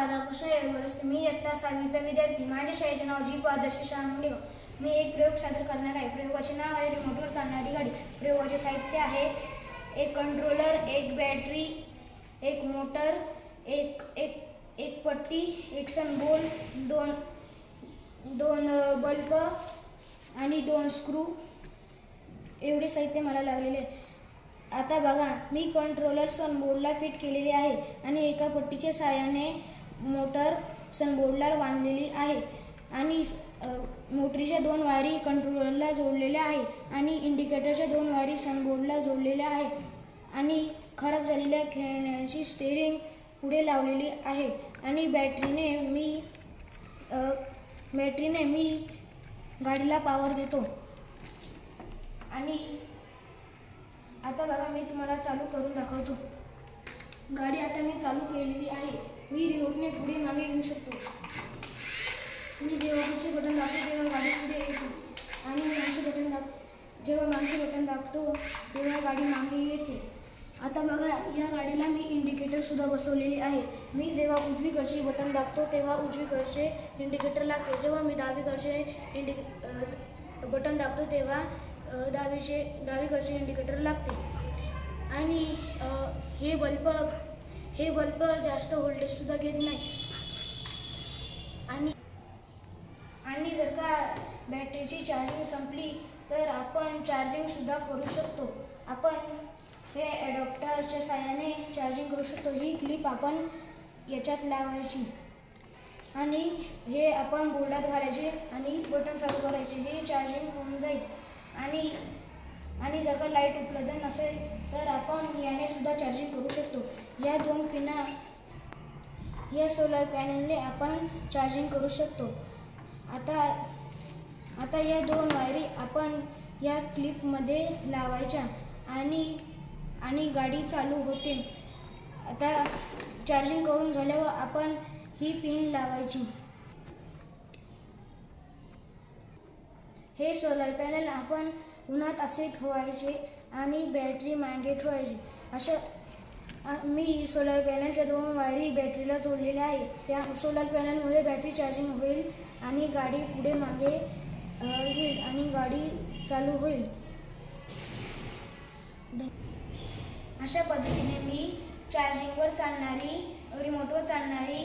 राधाकृष्ण येळगोरस्ते. मी इयत्ता 6वीचा विद्यार्थी. माझ्या शाळेचे नाव जी. आदर्श शाळा मुंडेगाव. मी एक प्रयोग सादर करणार आहे. प्रयोगाचे नाव आहे रिमोटवर चालणारी गाडी. प्रयोगाचे साहित्य आहे एक कंट्रोलर, एक बॅटरी, एक मोटर, एक पट्टी, एक सनबोल, दोन बल्ब आणि 2 स्क्रू. एवढे साहित्य मला लागलेले आहे. आता बघा, मी कंट्रोलर सनबोर्डला फिट केलेले आहे आणि एका पट्टीच्या साहाय्याने मोटर सनबोर्डला बांधलेली आहे आणि मोटरीच्या 2 वायरी कंट्रोलरला जोडलेल्या आहे आणि इंडिकेटरच्या 2 वायरी सनबोर्डला जोडलेल्या आहे आणि खराब झालेल्या खेळण्याची स्टेअरिंग पुढे लावलेली आहे आणि बॅटरीने मी गाडीला पॉवर देतो. आणि आता बघा, मी तुम्हाला चालू करून दाखवतो. गाडी आता मी चालू केलेली आहे. मी रिमोटने पुढे मागे घेऊ शकतो. मी जेव्हा पुढचे बटन दाबतो तेव्हा गाडी पुढे येते आणि जेव्हा मागचे बटन दाबतो तेव्हा गाडी मागे येते. आता बघा, या गाडीला मी इंडिकेटरसुद्धा बसवलेले आहे. मी जेव्हा उजवीकडचे बटन दाबतो तेव्हा उजवीकडचे इंडिकेटर लागते. जेव्हा मी डावीकडचे बटन दाबतो तेव्हा डावीकडचे इंडिकेटर लागते. आणि हे बल्ब जास्त व्होल्टेजसुद्धा घेत नाही. आणि जर का बॅटरीची चार्जिंग संपली तर आपण चार्जिंगसुद्धा करू शकतो. आपण हे ॲडॉप्टरच्या साहाय्याने चार्जिंग करू शकतो. ही क्लिप आपण याच्यात लावायची आणि हे आपण बोर्डात घालायचे आणि बटन चालू करायचे. हे चार्जिंग होऊन जाईल. आणि जर का लाईट उपलब्ध नसेल तर आपण याने सुद्धा चार्जिंग करू शकतो. या 2 पिना या सोलर पॅनलने आपण चार्जिंग करू शकतो. आता या 2 वायरी आपण या क्लिपमध्ये लावायच्या आणि गाडी चालू होते. आता चार्जिंग करून झाल्यावर आपण ही पिन लावायची. हे सोलर पॅनल आपण उन्हात असे ठेवायचे आणि बॅटरी मागे ठेवायची. मी सोलर पॅनलच्या 2 वायरी बॅटरीला जोडलेल्या आहे. त्या सोलर पॅनलमुळे बॅटरी चार्जिंग होईल आणि गाडी पुढे मागे येईल आणि गाडी चालू होईल. अशा पद्धतीने मी चार्जिंगवर चालणारी रिमोटवर चालणारी